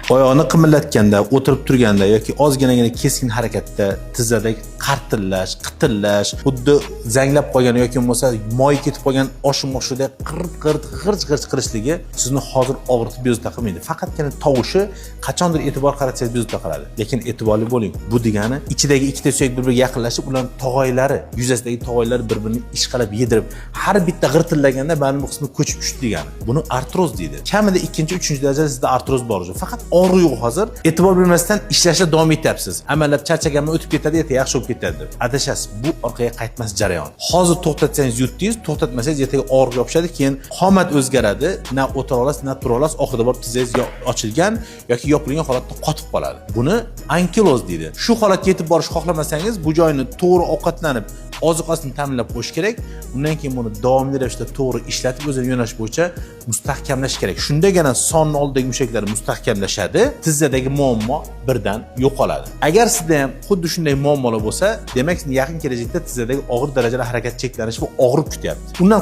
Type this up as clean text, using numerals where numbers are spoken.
Oyoqni qimillatganda, o'tirib turganda yoki ozginagina keskin harakatda tizzadagi qartillash, qitillash, xuddi zanglab qolgan yoki bo'lmasa moy ketib qolgan oshmoqshida g'irch qilishligi sizni hozir og'ritib bezovta qilmaydi. Faqatgina tovushi qachondir e'tibor qaratsangiz bezovta qiladi. Lekin e'tiborli bo'ling. Bu degani ichidagi ikkita suyak bir-biriga yaqinlashib, ularning tog'oylari, yuzasidagi tog'oylari bir-birini ishqalab yedirib, har bitta g'irtillaganda mana bu qismi ko'chib tushdi degani. Buni artroz deydi. Kamida 2-3 darajada sizda artroz bor. Faqat og'riq yo'q hozir. E'tibor bermasdan ishlashda davom etyapsiz. Amallab charchaganman o'tib ketadi, ertaga yaxshi bo'lib ketadi deb. Adashasiz. Bu orqaga qaytmas jarayon. Hozir to'xtatsangiz yutdingiz, to'xtatmasangiz ertaga og'riq yopishadi, keyin qomat o'zgaradi, na o'tira olasiz, na tura olasiz, oxirida borib tizangiz ochilgan yoki yopilgan holatda qotib qoladi. Buni ankiloz deydi. Shu holatga yetib borishni xohlamasangiz, bu joyni to'g'ri ovqatlanib, oziqasini ta'minlab qo'yish kerak. Undan keyin buni davomli ravishda to'g'ri ishlatib, o'zini yo'nalish bo'yicha mustahkamlash kerak. Shundagina sonning oldidagi mushaklar mustahkamlashadi, tizzadagi muammo birdan yo'qoladi. Agar sizda ham xuddi shunday muammolar bo'lsa, demak yaqin kelajakda tizzadagi og'ir darajada harakat cheklanishi va og'riq kutyapti. Undan